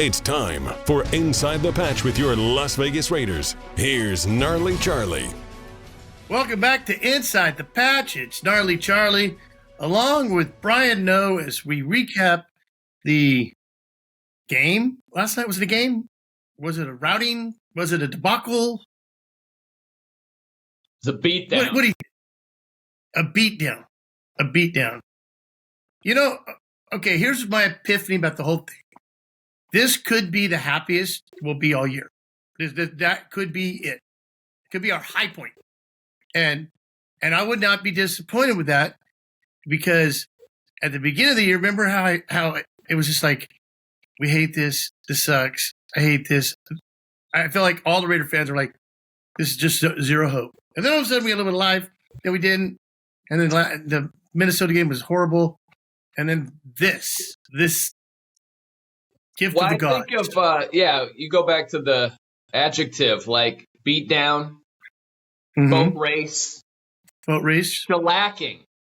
It's time for Inside the Patch with your Las Vegas Raiders. Here's Gnarley Charley. Welcome back to Inside the Patch. It's Gnarley Charley, along with Brian Noe, as we recap the game. Last night, was it a game? Was it a routing? Was it a debacle? It's a beatdown. What do you think? A beatdown. A beatdown. You know, okay, here's my epiphany about the whole thing. This could be the happiest we'll be all year. That could be it. Could be our high point. And I would not be disappointed with that, because at the beginning of the year, remember how it was just like, we hate this. This sucks. I hate this. I feel like all the Raider fans are like, this is just zero hope. And then all of a sudden we had a little bit of life, then we didn't. And then the Minnesota game was horrible. And then this gift of the gods. I think of, you go back to the adjective, like beat down, boat race. Boat race. Shellacking.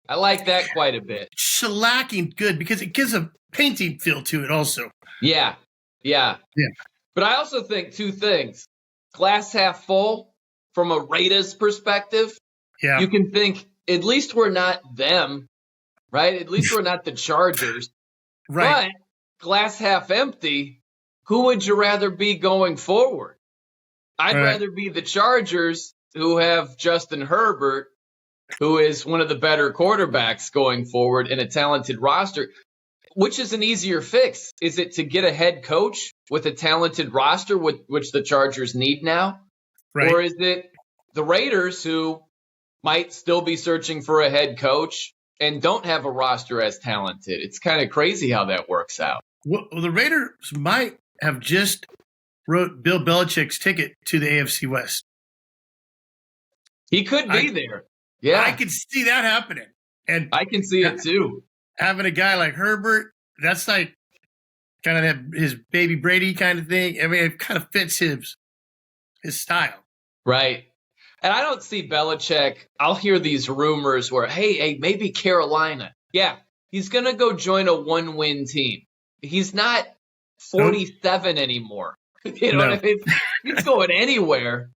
I like that quite a bit. Shellacking, good, because it gives a painting feel to it also. Yeah. But I also think two things. Glass half full, from a Raiders perspective. Yeah. You can think, at least we're not them, right? At least we're not the Chargers. Right. But glass half empty, who would you rather be going forward? I'd rather be the Chargers, who have Justin Herbert, who is one of the better quarterbacks going forward in a talented roster. Which is an easier fix? Is it to get a head coach with a talented roster, which the Chargers need now? Right. Or is it the Raiders, who might still be searching for a head coach and don't have a roster as talented? It's kind of crazy how that works out. Well, the Raiders might have just wrote Bill Belichick's ticket to the AFC West. He could be there. Yeah. I can see that happening. And I can see it too. Having a guy like Herbert, that's like kind of his baby Brady kind of thing. I mean, it kind of fits his style. Right. And I don't see Belichick. I'll hear these rumors where, hey, maybe Carolina. Yeah, he's going to go join a one-win team. He's not 47 anymore. You know what I mean? He's going anywhere.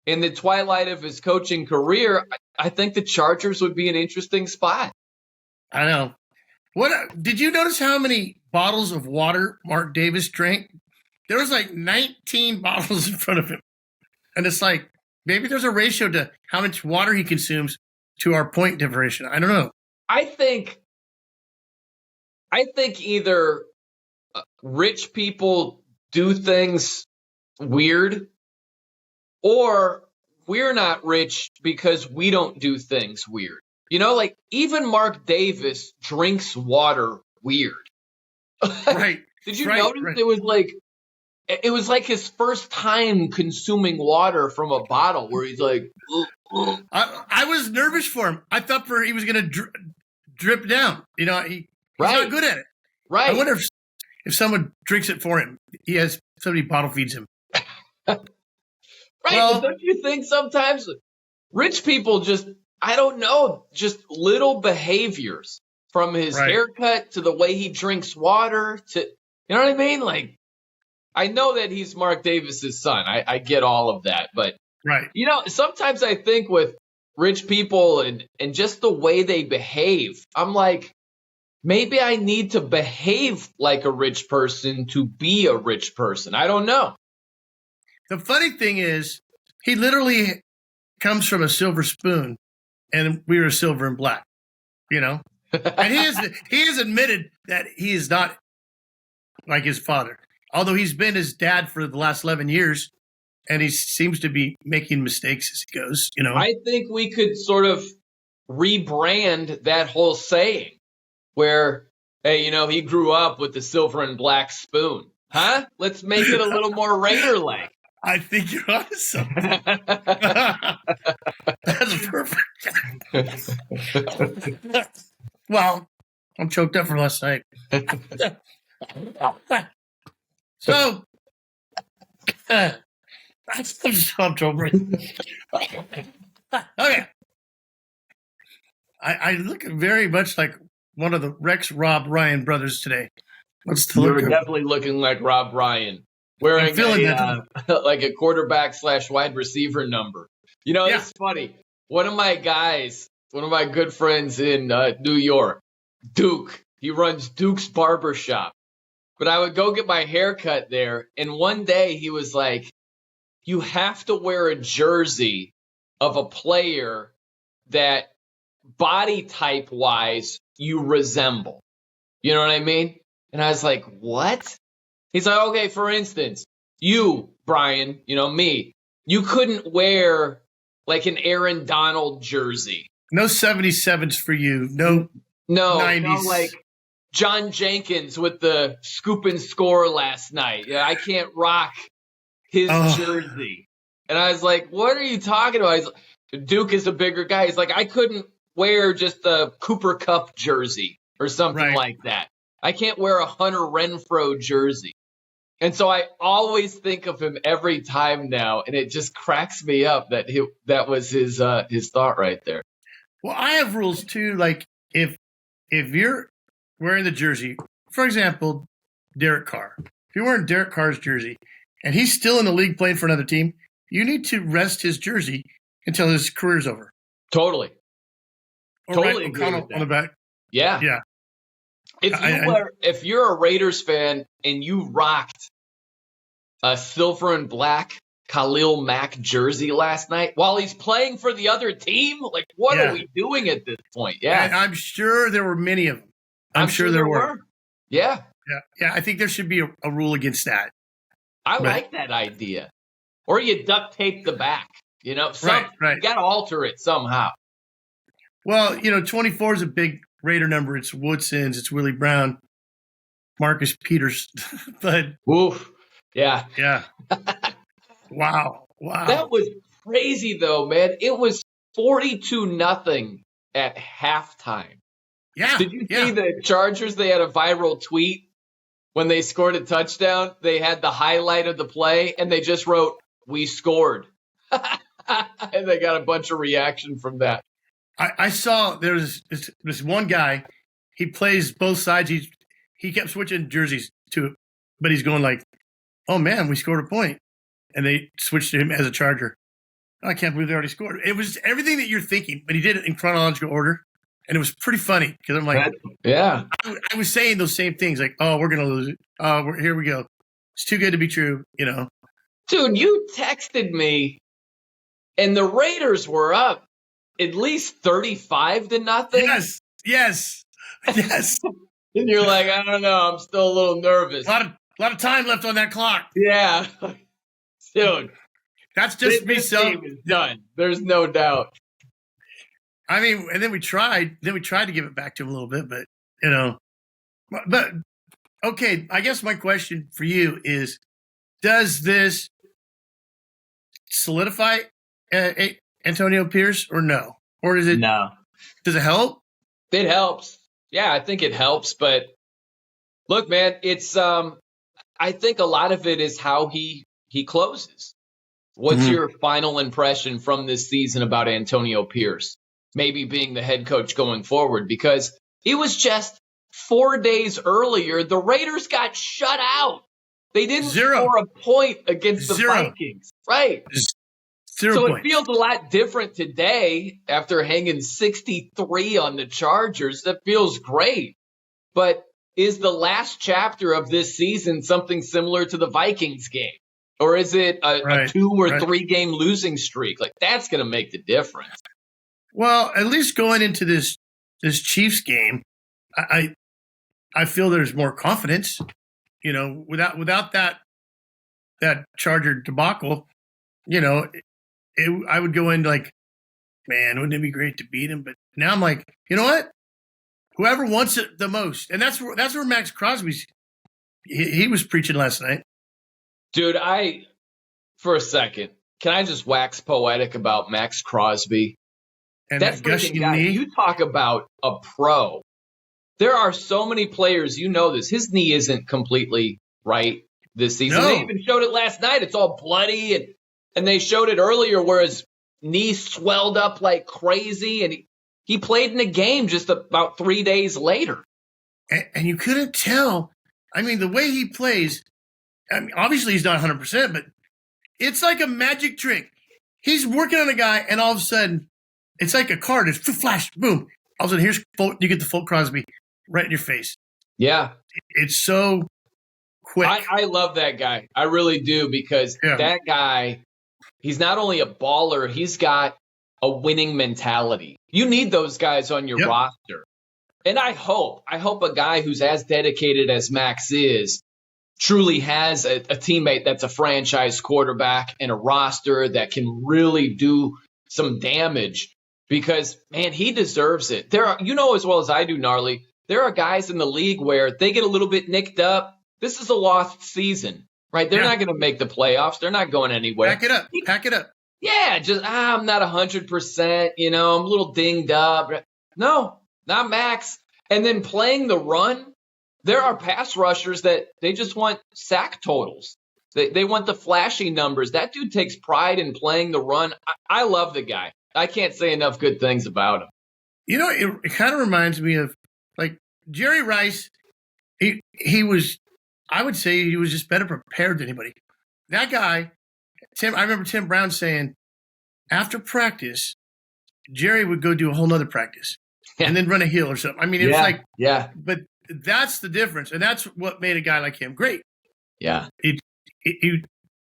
In the twilight of his coaching career, I think the Chargers would be an interesting spot. I know. What did you notice how many bottles of water Mark Davis drank? There was like 19 bottles in front of him. And it's like, maybe there's a ratio to how much water he consumes to our point differential. I don't know. I think either rich people do things weird, or we're not rich because we don't do things weird. You know, like even Mark Davis drinks water weird. Right. Did you notice it was like his first time consuming water from a bottle, where he's like, I was nervous for him. I thought he was going to drip down. You know, he's not good at it. Right. I wonder if someone drinks it for him. Somebody bottle feeds him. Right. Well, don't you think sometimes rich people just, I don't know, just little behaviors, from his haircut to the way he drinks water to, you know what I mean? Like, I know that he's Mark Davis's son. I get all of that. But, you know, sometimes I think with rich people and just the way they behave, I'm like, maybe I need to behave like a rich person to be a rich person. I don't know. The funny thing is, he literally comes from a silver spoon, and we were silver and black, you know? And he has admitted that he is not like his father. Although he's been his dad for the last 11 years, and he seems to be making mistakes as he goes, you know. I think we could sort of rebrand that whole saying where, hey, you know, he grew up with the silver and black spoon. Huh? Let's make it a little more Raider-like. I think you're onto something. That's perfect. Well, I'm choked up from last night. So, I'm stumped over it. Okay. I look very much like one of the Rex, Rob, Ryan brothers today. What's the You're look? definitely looking like Rob Ryan, wearing like a quarterback / wide receiver number. You know, it's funny. One of my good friends in New York, Duke, he runs Duke's Barbershop. But I would go get my hair cut there, and one day he was like, you have to wear a jersey of a player that body type wise you resemble. You know what I mean? And I was like, what? He's like, okay, for instance, you, Brian, me, you couldn't wear like an Aaron Donald jersey. No 77s for you. No 90s. No, like John Jenkins with the scoop and score last night. Yeah, I can't rock his jersey. And I was like, what are you talking about? He's like, Duke is a bigger guy. He's like, I couldn't wear just the Cooper Kupp jersey or something like that. I can't wear a Hunter Renfrow jersey. And so I always think of him every time now, and it just cracks me up that that was his thought right there. Well, I have rules too. Like if you're wearing the jersey, for example, Derek Carr. If you're wearing Derek Carr's jersey and he's still in the league playing for another team, you need to rest his jersey until his career's over. Totally. Or totally agree with that. On the back. Yeah. Yeah. If you're a Raiders fan and you rocked a silver and black Khalil Mack jersey last night while he's playing for the other team, like what are we doing at this point? Yeah. And I'm sure there were many of them. I'm sure there were. Yeah. Yeah. I think there should be a rule against that. I like that idea. Or you duct tape the back, you got to alter it somehow. Well, 24 is a big Raider number. It's Woodson's, it's Willie Brown, Marcus Peters. But oof. Yeah. Yeah. Wow. That was crazy though, man. It was 42-0 at halftime. Yeah. Did you see the Chargers? They had a viral tweet when they scored a touchdown. They had the highlight of the play and they just wrote, "We scored." And they got a bunch of reaction from that. I saw there's this one guy, he plays both sides. He kept switching jerseys to, but he's going like, oh man, we scored a point. And they switched to him as a Charger. I can't believe they already scored. It was everything that you're thinking, but he did it in chronological order. And it was pretty funny because I'm like, yeah, I was saying those same things like, oh, we're going to lose it. Oh, here we go. It's too good to be true, Dude, you texted me and the Raiders were up at least 35-0. Yes. And you're like, I don't know. I'm still a little nervous. A lot of time left on that clock. Yeah. Dude. That's just me. This game is done. There's no doubt. I mean, and then we tried to give it back to him a little bit, but okay, I guess my question for you is, does this solidify Antonio Pierce or no? Or does it? No. Does it help? It helps. Yeah, I think it helps. But look, man, it's I think a lot of it is how he closes. What's your final impression from this season about Antonio Pierce? Maybe being the head coach going forward, because it was just 4 days earlier, the Raiders got shut out. They didn't score a point against the Vikings. Right. 0 so points. It feels a lot different today after hanging 63 on the Chargers. That feels great. But is the last chapter of this season something similar to the Vikings game? Or is it a 2 or 3 game losing streak? Like, that's going to make the difference. Well, at least going into this Chiefs game, I feel there's more confidence. Without that Charger debacle, I would go in like, man, wouldn't it be great to beat him? But now I'm like, you know what? Whoever wants it the most, and that's where Max Crosby's. He was preaching last night. Dude, for a second, can I just wax poetic about Max Crosby? And that freaking guy, you talk about a pro. There are so many players, this. His knee isn't completely right this season. No. They even showed it last night. It's all bloody, and they showed it earlier where his knee swelled up like crazy, and he played in a game just about 3 days later. And you couldn't tell I mean, the way he plays, I mean, obviously he's not 100%, but it's like a magic trick. He's working on a guy, and all of a sudden, it's like a card. It's flash, boom. All of a sudden, you get the full Crosby right in your face. Yeah. It's so quick. I love that guy. I really do, because that guy, he's not only a baller, he's got a winning mentality. You need those guys on your roster. And I hope a guy who's as dedicated as Max is truly has a teammate that's a franchise quarterback and a roster that can really do some damage, because, man, he deserves it. There are, you know as well as I do, Gnarly, there are guys in the league where they get a little bit nicked up. This is a lost season, right? They're not going to make the playoffs. They're not going anywhere. Pack it up. Yeah, just, I'm not 100%, I'm a little dinged up. No, not Max. And then playing the run, there are pass rushers that they just want sack totals. They want the flashy numbers. That dude takes pride in playing the run. I love the guy. I can't say enough good things about him. It kind of reminds me of, like, Jerry Rice. He was, I would say he was just better prepared than anybody. That guy, Tim, I remember Tim Brown saying, after practice, Jerry would go do a whole nother practice and then run a hill or something. I mean, it was like, but that's the difference. And that's what made a guy like him great. Yeah.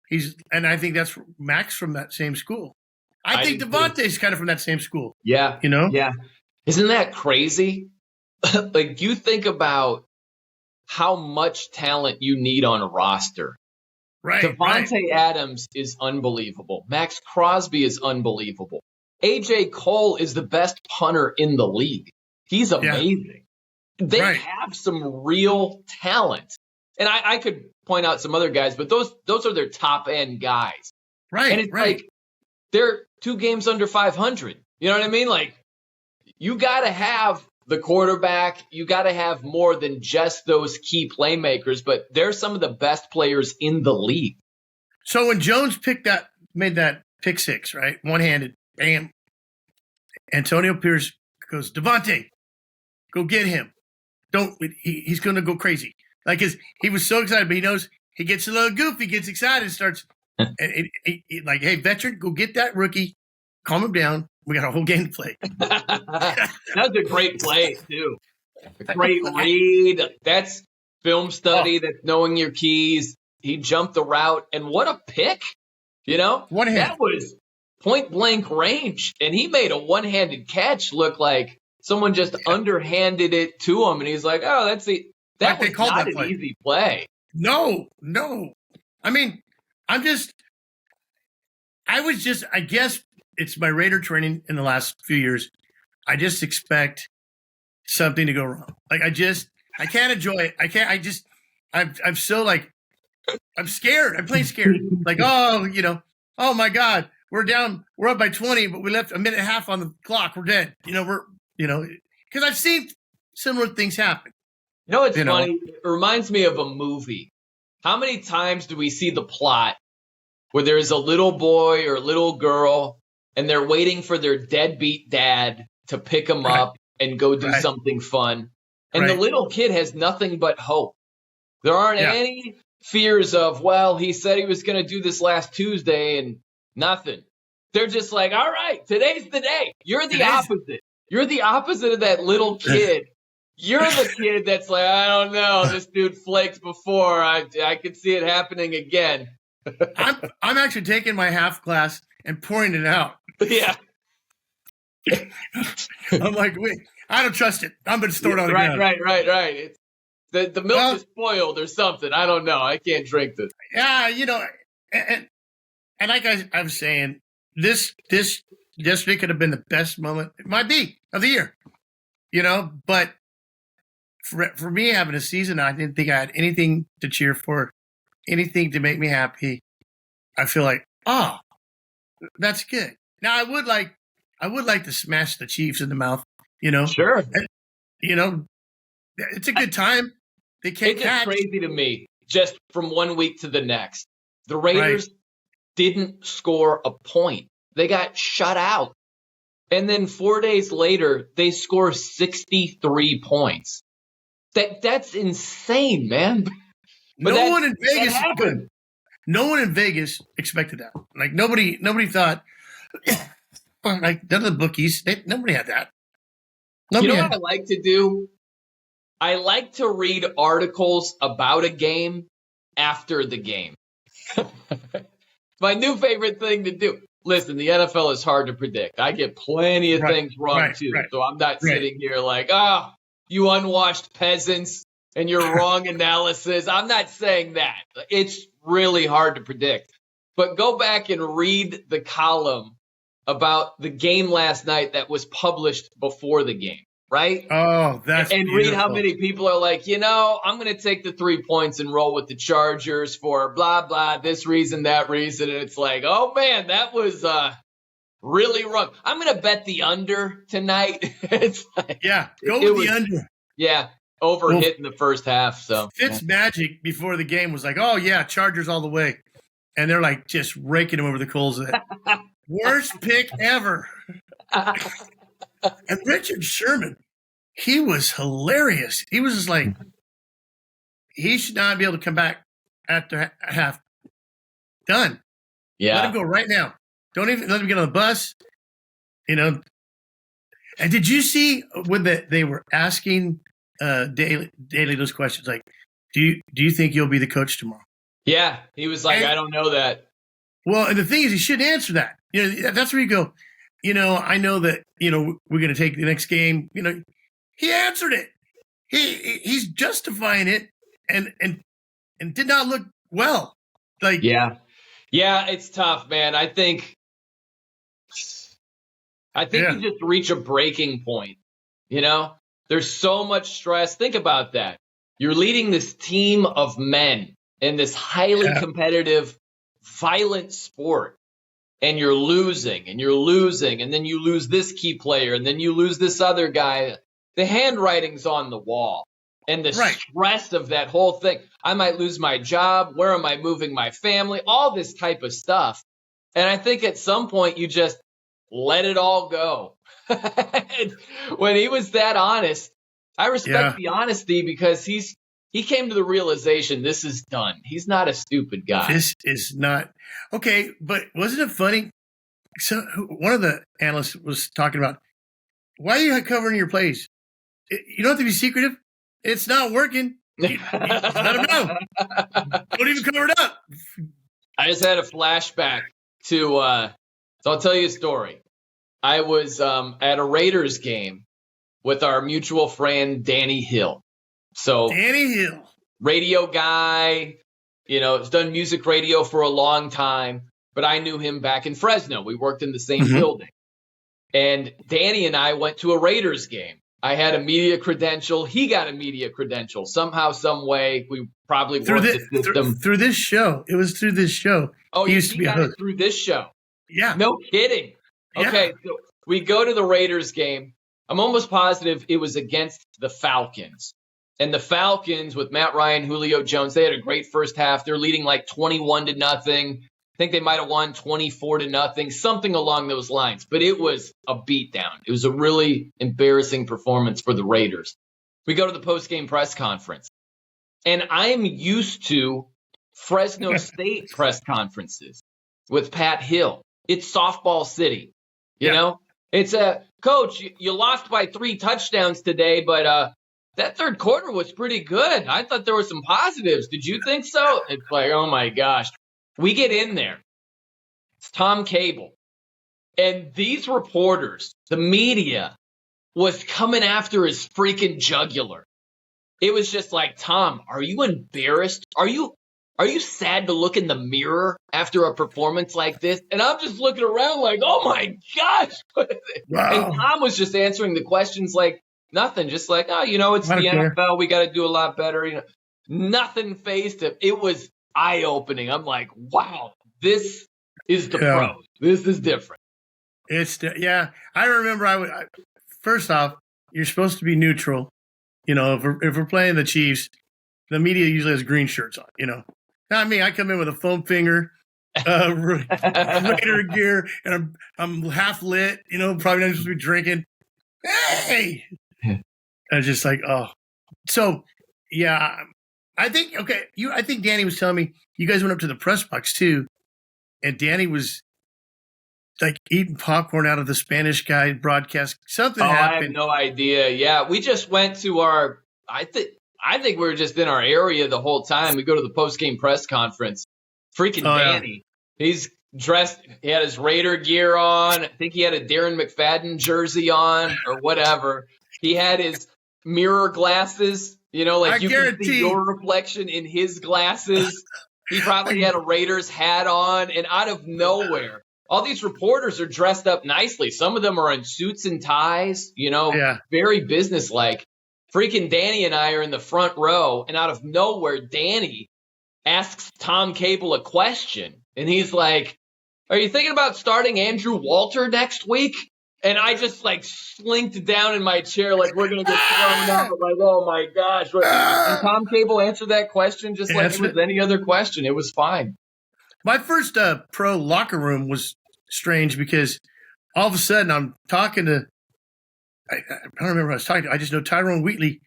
He's, and I think that's Max from that same school. I think Devontae's kind of from that same school. Yeah. Yeah. Isn't that crazy? Like, you think about how much talent you need on a roster. Right. Devontae Adams is unbelievable. Max Crosby is unbelievable. AJ Cole is the best punter in the league. He's amazing. They have some real talent. And I could point out some other guys, but those are their top end guys. Right. And it's like, they're 2 games under 500. You know what I mean? Like, you got to have the quarterback. You got to have more than just those key playmakers, but they're some of the best players in the league. So when Jones made that pick six, right? One-handed, bam. Antonio Pierce goes, Devontae, go get him. He's going to go crazy. Like, he was so excited, but he knows he gets a little goofy, gets excited, starts like, hey, veteran, go get that rookie, calm him down. We got a whole game to play. That's a great play, too. A great read. That's film study. That's knowing your keys. He jumped the route, and what a pick, That was point-blank range, and he made a one-handed catch look like someone just underhanded it to him, and he's like, oh, that was not an easy play. No. I mean, I guess it's my Raider training in the last few years. I just expect something to go wrong. Like, I can't enjoy it. I'm so, like, I'm scared. I'm playing scared. Like, oh my God, we're up by 20, but we left a minute and a half on the clock. We're dead. Because I've seen similar things happen. It's funny. It reminds me of a movie. How many times do we see the plot where there's a little boy or little girl and they're waiting for their deadbeat dad to pick them up and go do something fun? And the little kid has nothing but hope. There aren't any fears of, well, he said he was going to do this last Tuesday and nothing. They're just like, all right, today's the day. You're the opposite. You're the opposite of that little kid. You're the kid that's like, I don't know, this dude flaked before. I could see it happening again. I'm actually taking my half glass and pouring it out. Yeah. I'm like, wait, I don't trust it. I'm going to store it on the ground. Right. The milk is spoiled or something. I don't know. I can't drink this. Yeah, and like I was saying, this yesterday could have been the best moment. It might be of the year, but for me having a season, I didn't think I had anything to cheer for, anything to make me happy. I feel like, that's good. Now I would like to smash the Chiefs in the mouth, Sure. It's a good time. They can't catch. It's crazy to me, just from one week to the next. The Raiders didn't score a point. They got shut out. And then 4 days later, they score 63 points. That's insane, man. But no one in Vegas expected that. Like nobody thought. Like none of the bookies, nobody had that. Nobody what I like to do? I like to read articles about a game after the game. My new favorite thing to do. Listen, the NFL is hard to predict. I get plenty of things wrong too. So I'm not sitting here like, you unwashed peasants and your wrong analysis. I'm not saying that. It's really hard to predict. But go back and read the column about the game last night that was published before the game, right? Oh, that's and beautiful. Read how many people are like, I'm going to take the 3 points and roll with the Chargers for blah, blah, this reason, that reason. And it's like, oh, man, that was really wrong. I'm going to bet the under tonight. It's like, go with the under. Yeah, hit in the first half. So Fitzmagic before the game was like, oh, yeah, Chargers all the way. And they're like just raking him over the coals of it. Worst pick ever. And Richard Sherman, he was hilarious. He was just like, he should not be able to come back after half. Done. Yeah. Let him go right now. Don't even let him get on the bus. And did you see when they were asking Daly those questions? Like, do you think you'll be the coach tomorrow? Yeah. He was like, I don't know that. Well, and the thing is, he shouldn't answer that. That's where you go, I know that, we're going to take the next game. He answered it. He's justifying it and did not look well. Like, yeah, it's tough, man. I think you just reach a breaking point. There's so much stress. Think about that. You're leading this team of men in this highly competitive, violent sport. And you're losing, and then you lose this key player, and then you lose this other guy. The handwriting's on the wall, and the stress of that whole thing. I might lose my job. Where am I moving my family? All this type of stuff. And I think at some point you just let it all go. When he was that honest, I respect the honesty because he came to the realization this is done. He's not a stupid guy. This is not. Okay, but wasn't it funny? So one of the analysts was talking about, why are you covering your plays? You don't have to be secretive. It's not working. Let him know. Don't even cover it up. I just had a flashback to, so I'll tell you a story. I was at a Raiders game with our mutual friend, Danny Hill. So Danny Hill, radio guy, has done music radio for a long time, but I knew him back in Fresno. We worked in the same building. And Danny and I went to a Raiders game. I had a media credential. He got a media credential. Somehow, some way, we probably worked the system. Through this show. It was through this show. Oh, he used to be got it through this show. Yeah. No kidding. Okay, so we go to the Raiders game. I'm almost positive it was against the Falcons. And the Falcons with Matt Ryan, Julio Jones, they had a great first half. They're leading like 21-0. I think they might have won 24-0, something along those lines. But it was a beatdown. It was a really embarrassing performance for the Raiders. We go to the post-game press conference. And I am used to Fresno State press conferences with Pat Hill. It's softball city. You know? It's coach, you lost by 3 touchdowns today, but that third quarter was pretty good. I thought there were some positives. Did you think so? It's like, oh my gosh. We get in there. It's Tom Cable. And these reporters, the media, was coming after his freaking jugular. It was just like, Tom, are you embarrassed? Are you sad to look in the mirror after a performance like this? And I'm just looking around like, oh my gosh. Wow. And Tom was just answering the questions like nothing, just like, it's the NFL. We got to do a lot better. Nothing fazed him. It was eye-opening. I'm like, wow, this is the pros. This is different. I remember first off, you're supposed to be neutral. If we're playing the Chiefs, the media usually has green shirts on, Not me. I come in with a foam finger, Raider gear, and I'm half lit, probably not supposed to be drinking. Hey! I was just like, oh, So, yeah, I think Danny was telling me you guys went up to the press box too, and Danny was like eating popcorn out of the Spanish guy broadcast. Something happened. I have no idea. Yeah, we just went to our. I think we were just in our area the whole time. We go to the post-game press conference. Freaking Danny. Yeah. He's dressed. He had his Raider gear on. I think he had a Darren McFadden jersey on or whatever. He had his mirror glasses. You know, like you can see your reflection in his glasses. He probably had a Raiders hat on. And out of nowhere, all these reporters are dressed up nicely. Some of them are in suits and ties, very businesslike. Freaking Danny and I are in the front row, and out of nowhere, Danny asks Tom Cable a question. And he's like, "Are you thinking about starting Andrew Walter next week?" And I just slinked down in my chair like we're going to get thrown out. I'm like, oh my gosh. And Tom Cable answered that question just like it was any other question. It was fine. My first pro locker room was strange because all of a sudden I'm talking to, I don't remember who I was talking to. I just know Tyrone Wheatley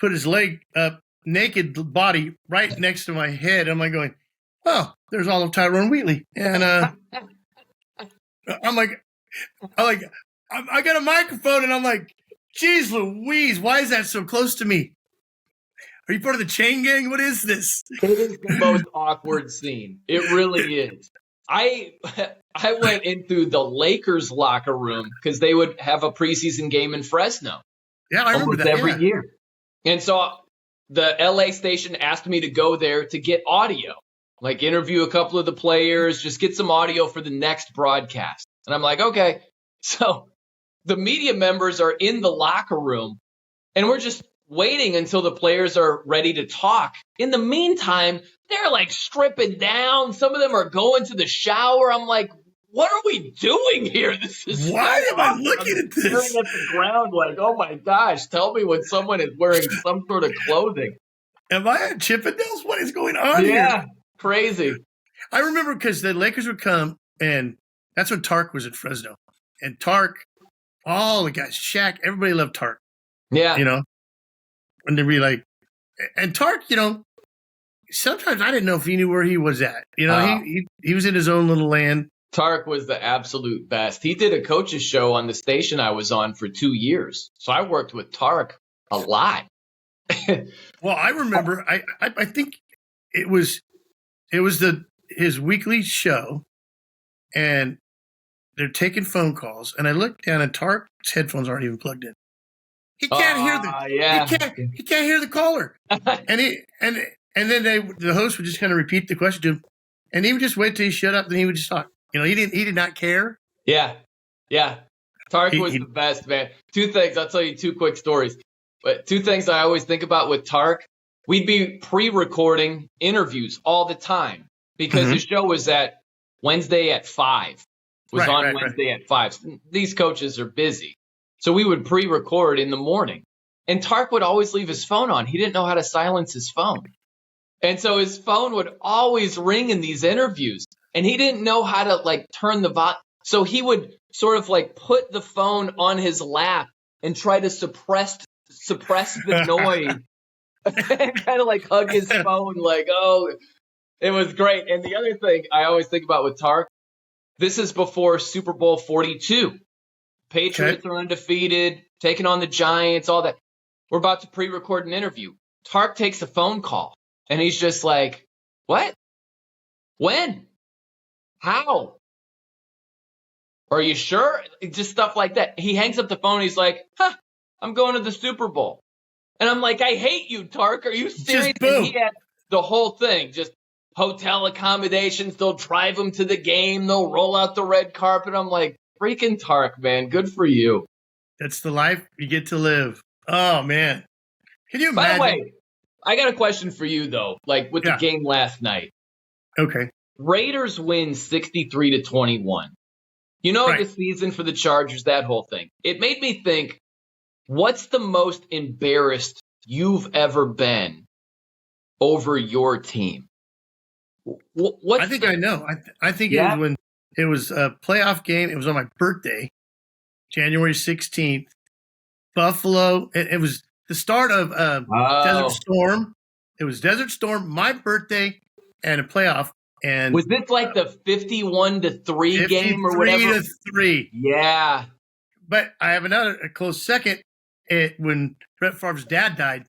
put his leg up, naked body right next to my head. I'm like going, oh, there's all of Tyrone Wheatley. And I got a microphone and I'm like, geez Louise, why is that so close to me? Are you part of the chain gang? What is this? It is the most awkward scene. It really is. I went into the Lakers locker room because they would have a preseason game in Fresno. Yeah, I remember that every year. And so the LA station asked me to go there to get audio, interview a couple of the players, just get some audio for the next broadcast. And I'm like, okay. So the media members are in the locker room and we're just waiting until the players are ready to talk. In the meantime, they're stripping down. Some of them are going to the shower. I'm like, what are we doing here? This is why am I looking at this? Staring at the ground oh my gosh, tell me when someone is wearing some sort of clothing. Am I at Chippendales? What is going on here? Yeah, crazy. I remember because the Lakers would come, and that's when Tark was at Fresno. And Tark, all the guys, Shaq, everybody loved Tark. Yeah. When they'd be and Tark, sometimes I didn't know if he knew where he was at. He was in his own little land. Tark was the absolute best. He did a coach's show on the station I was on for 2 years. So I worked with Tark a lot. Well, I remember, I think it was his weekly show, and they're taking phone calls, and I looked down, and Tark's headphones aren't even plugged in. He can't hear he can't hear the caller. and then the host would just kind of repeat the question to him, and he would just wait till he shut up, then he would just talk. He did not care. Yeah. Tark was the best, man. 2 things. I'll tell you 2 quick stories. But 2 things I always think about with Tark. We'd be pre-recording interviews all the time because the show was at Wednesday at 5. Wednesday at 5. These coaches are busy. So we would pre-record in the morning. And Tark would always leave his phone on. He didn't know how to silence his phone. And so his phone would always ring in these interviews. And he didn't know how to turn the volume. So he would sort of put the phone on his lap and try to suppress the noise. And kind of hug his phone it was great. And the other thing I always think about with Tark, this is before Super Bowl 42. Patriots are undefeated, taking on the Giants, all that. We're about to pre-record an interview. Tark takes a phone call, and he's just like, what? When? How? Are you sure? Just stuff like that. He hangs up the phone, and he's like, I'm going to the Super Bowl. And I'm like, I hate you, Tark. Are you serious? And he had the whole thing, just hotel accommodations. They'll drive him to the game. They'll roll out the red carpet. I'm like, freaking Tark, man. Good for you. That's the life you get to live. Oh, man. Can you imagine? By the way, I got a question for you, though, with the game last night. Okay. Raiders win 63-21. The season for the Chargers, that whole thing. It made me think, what's the most embarrassed you've ever been over your team? I think I know. I think it was when it was a playoff game. It was on my birthday, January 16th. Buffalo. It was the start of Desert Storm. It was Desert Storm, my birthday, and a playoff. And was this like the 51-3 game or whatever? 53-3. Yeah. But I have a close second when Brett Favre's dad died,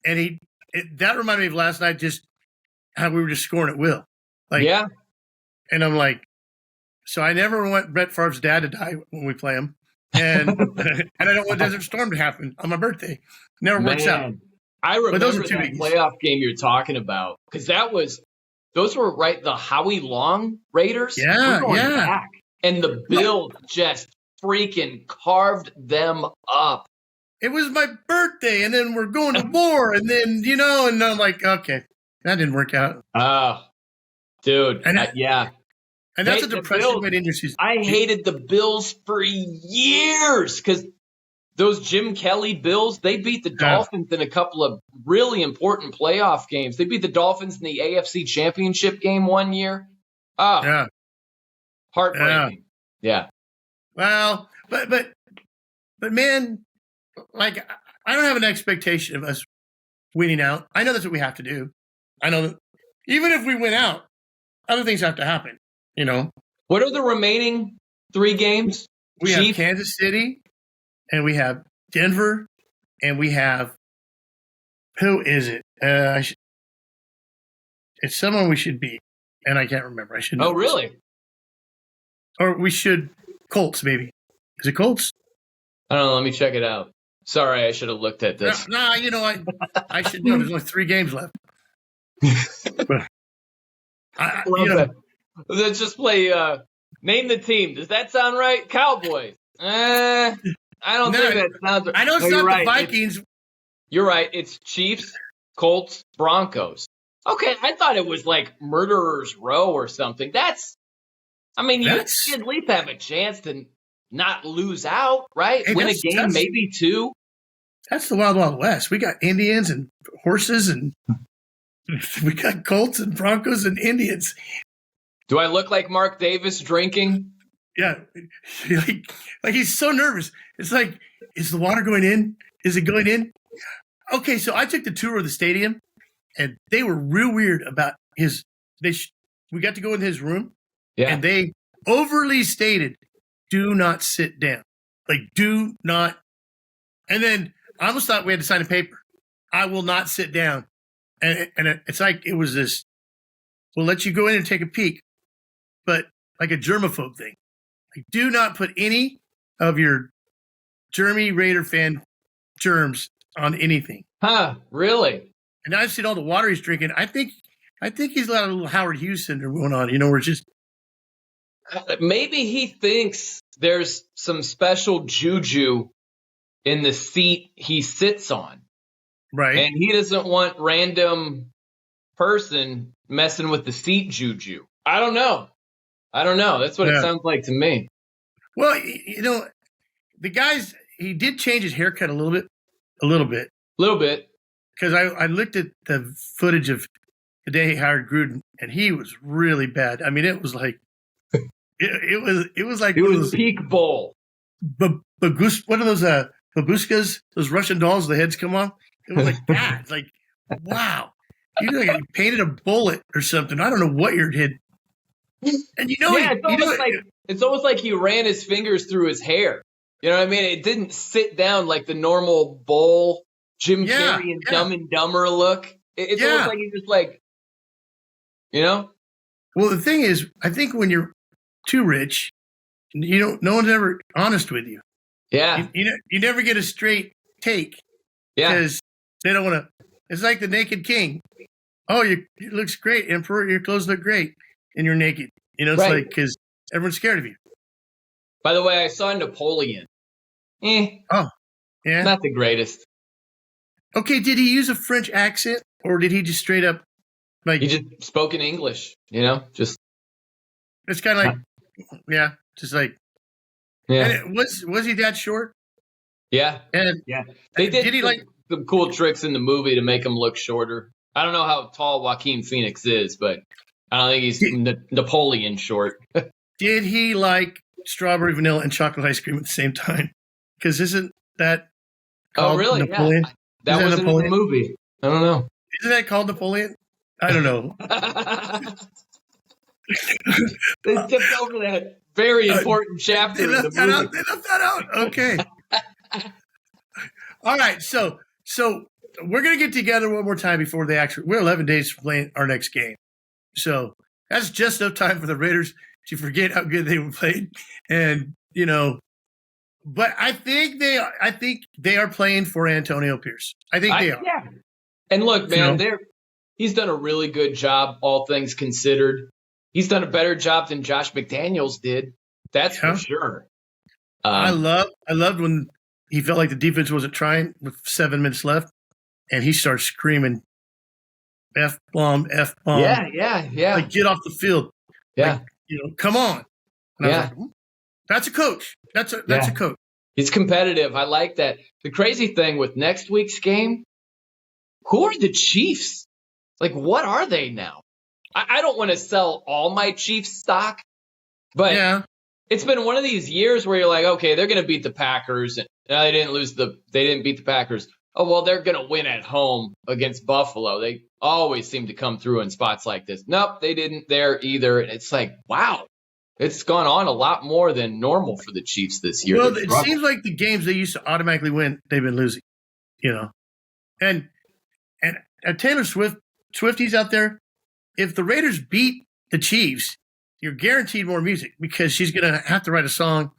and that reminded me of last night, just how we were just scoring at will. Like, yeah. And I'm like, so I never want Brett Favre's dad to die when we play him, and and I don't want Desert Storm to happen on my birthday. Never works out. I remember that playoff game you're talking about, because those were the Howie Long Raiders. Yeah, back. And the Bills just freaking carved them up. It was my birthday, and then we're going to war, and then, and I'm like, okay, that didn't work out. Oh, dude. And yeah. And that's a depressing way to end your season. I hated the Bills for years because those Jim Kelly Bills, they beat the Dolphins in a couple of really important playoff games. They beat the Dolphins in the AFC Championship game one year. Oh, yeah. Heartbreaking. Yeah. Well, but man, like, I don't have an expectation of us winning out. I know that's what we have to do. I know that even if we win out, other things have to happen, What are the remaining 3 games? We have Kansas City, and we have Denver, and we have – who is it? It's someone we should beat, and I can't remember. I should know. Oh, really? Or we should – Colts, maybe. Is it Colts? I don't know. Let me check it out. Sorry, I should have looked at this. I should know. There's only 3 games left. Let's just play name the team. Does that sound right? Cowboys. I don't think that sounds right. I know it's not the Vikings. You're right. It's Chiefs, Colts, Broncos. Okay, I thought it was like Murderers Row or something. You at least have a chance to not lose out, right? Hey, win a game, maybe 2. That's the Wild Wild West. We got Indians and horses, and we got Colts and Broncos and Indians. Do I look like Mark Davis drinking? Yeah. Like he's so nervous. It's like, is the water going in? Is it going in? Okay, so I took the tour of the stadium, and they were real weird about we got to go in his room, and they overly stated, do not sit down. Like, do not. And then I almost thought we had to sign a paper. I will not sit down. And it's like it was this, we'll let you go in and take a peek, but like a germaphobe thing. Like, do not put any of your Jeremy Raider fan germs on anything. Huh, really? And I've seen all the water he's drinking. I think he's got a little Howard Hughes syndrome going on. We're just. Maybe he thinks there's some special juju in the seat he sits on. Right. And he doesn't want random person messing with the seat juju. I don't know. That's what it sounds like to me. Well, the guys, he did change his haircut a little bit. Because I looked at the footage of the day he hired Gruden, and he was really bad. I mean, it was like it was like it was peak bowl. What are those babuskas? Those Russian dolls, the heads come off. It was like that. It's like, wow. You painted a bullet or something. I don't know what your head. And it's almost like he ran his fingers through his hair. You know what I mean? It didn't sit down like the normal bowl Jim Carrey and Dumb and Dumber look. It's almost like he's just like, Well, the thing is, I think when you're too rich, no one's ever honest with you. Yeah. You never get a straight take. Yeah. Because they don't want to. It's like the Naked King. Oh, it looks great, Emperor. Your clothes look great, and you're naked. It's like because everyone's scared of you. By the way, I saw Napoleon. Oh, yeah. Not the greatest. Okay, did he use a French accent, or did he just straight up like? He just spoke in English. Just. It's kind of like, just like. Yeah. And was he that short? Yeah. And they did he some cool tricks in the movie to make him look shorter. I don't know how tall Joaquin Phoenix is, but I don't think he's Napoleon short. Did he like strawberry, vanilla, and chocolate ice cream at the same time? Because isn't that called really? Napoleon? Yeah. That wasn't in the movie. I don't know. Isn't that called Napoleon? I don't know. They skipped over that very important chapter of the movie. They left that out. Okay. All right. So we're going to get together one more time before we're 11 days from playing our next game. So that's just enough time for the Raiders to forget how good they were played. And, but I think they are playing for Antonio Pierce. I think they are. Yeah. And look, man, he's done a really good job, all things considered. He's done a better job than Josh McDaniels did. That's for sure. I loved when he felt like the defense wasn't trying with 7 minutes left, and he starts screaming, F-bomb, F-bomb. Yeah. Like, get off the field. Yeah. Like, come on. And I was like, that's a coach. That's a coach. He's competitive. I like that. The crazy thing with next week's game, who are the Chiefs? Like, what are they now? I don't want to sell all my Chiefs stock, but it's been one of these years where you're like, okay, they're going to beat the Packers. And they didn't beat the Packers. Oh, well, they're going to win at home against Buffalo. They always seem to come through in spots like this. Nope, they didn't there either. And it's like, wow, it's gone on a lot more than normal for the Chiefs this year. Well, it seems like the games they used to automatically win, they've been losing, And Taylor Swifties out there, if the Raiders beat the Chiefs, you're guaranteed more music because she's going to have to write a song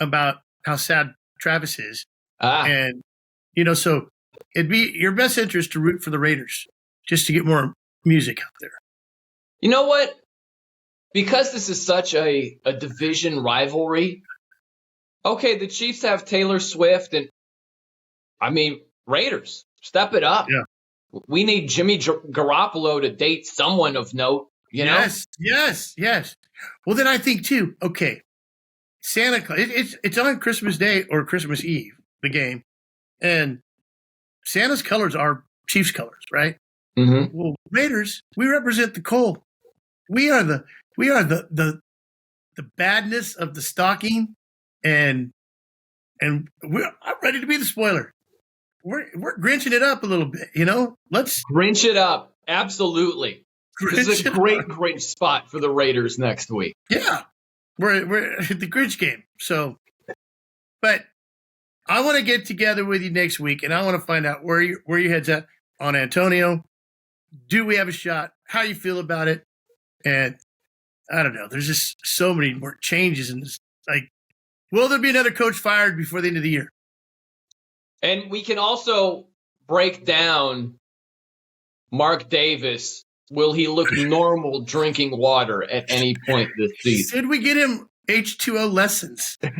about how sad Travis is. And, so it'd be your best interest to root for the Raiders just to get more music out there. You know what? Because this is such a division rivalry, okay, the Chiefs have Taylor Swift and, Raiders, step it up. Yeah. We need Jimmy Garoppolo to date someone of note, Yes. Well, then I think, too, okay, Santa Claus, it's on Christmas Day or Christmas Eve, the game, and Santa's colors are Chiefs colors, right? Mm-hmm. Well, Raiders, we represent the cold. We are the badness of the stocking, and I'm ready to be the spoiler. We're Grinching it up a little bit, Let's Grinch it up. Absolutely. This is a great spot for the Raiders next week. Yeah. We're at the Grinch game. So, but I want to get together with you next week, and I want to find out where your head's at on Antonio. Do we have a shot? How you feel about it? And I don't know. There's just so many more changes in this. Like, will there be another coach fired before the end of the year? And we can also break down Mark Davis. Will he look normal drinking water at any point this season? Should we get him H2O lessons? That's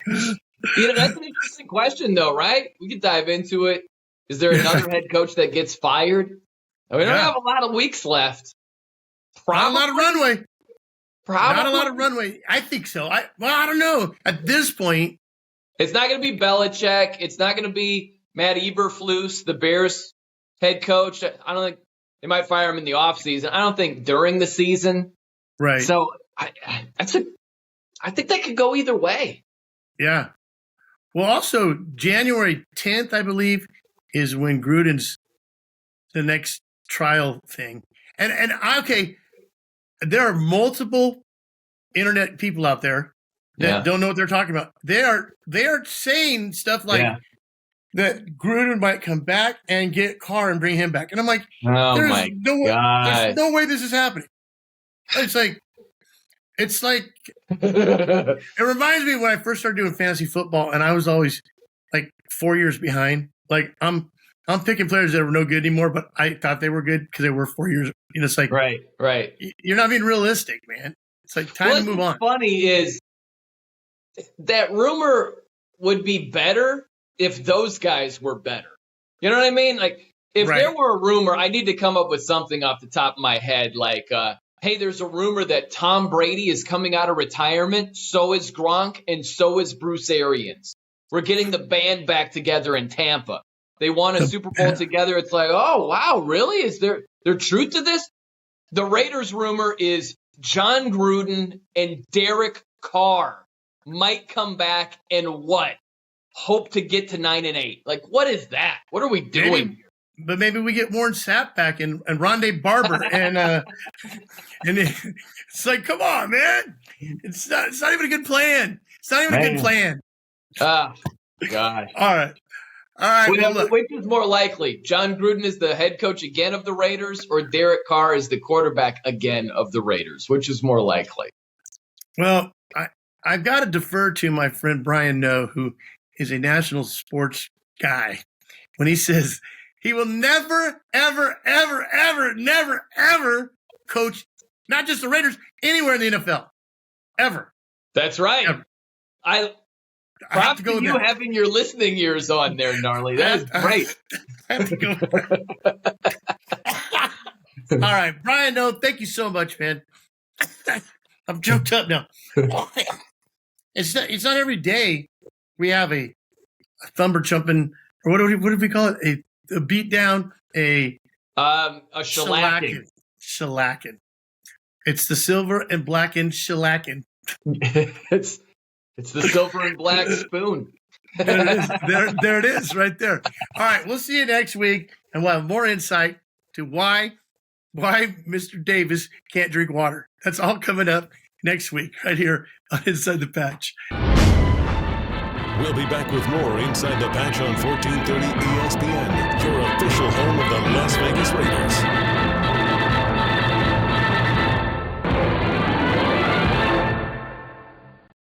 an interesting question, though, right? We could dive into it. Is there another head coach that gets fired? We don't have a lot of weeks left. Not a lot of runway. Probably. Not a lot of runway. I think so. I don't know. At this point. It's not going to be Belichick. It's not going to be Matt Eberflus, the Bears head coach. I don't think they might fire him in the offseason. I don't think during the season. Right. So I think that could go either way. Yeah. Well, also January 10th, I believe, is when Gruden's the next trial thing. And okay, there are multiple internet people out there that don't know what they're talking about. They are saying stuff like that Gruden might come back and get Carr and bring him back. And I'm like, there's no way this is happening. It's like it reminds me when I first started doing fantasy football, and I was always like 4 years behind. Like I'm picking players that were no good anymore, but I thought they were good because they were 4 years. It's like right. You're not being realistic, man. It's like time to move on. What's funny is that rumor would be better if those guys were better. You know what I mean? Like if there were a rumor, I need to come up with something off the top of my head, like, hey, there's a rumor that Tom Brady is coming out of retirement. So is Gronk, and so is Bruce Arians. We're getting the band back together in Tampa. They won a Super Bowl together. It's like, oh, wow, really? Is there truth to this? The Raiders rumor is John Gruden and Derek Carr might come back and hope to get to 9-8. Like, what is that? What are we doing? Maybe we get Warren Sapp back and Rondé Barber and it's like, come on, man. It's not even a good plan. It's not even a good plan. Ah, gosh. All right. Which is more likely? John Gruden is the head coach again of the Raiders, or Derek Carr is the quarterback again of the Raiders? Which is more likely? Well, I've got to defer to my friend Brian Noe, who is a national sports guy, when he says he will never, ever, ever, ever, never, ever coach not just the Raiders, anywhere in the NFL. Ever. That's right. Ever. Props to you having your listening ears on there, Gnarly. That is great. I have to go. All right, Brian, no, thank you so much, man. I'm choked up now. It's not every day we have a thumper jumping, or what do we call it? A beat down, a shellacking. Shellacking. It's the silver and blackened shellacking. It's the silver and black spoon. There it is, right there. All right, we'll see you next week, and we'll have more insight to why Mr. Davis can't drink water. That's all coming up next week, right here on Inside the Patch. We'll be back with more Inside the Patch on 1430 ESPN, your official home of the Las Vegas Raiders.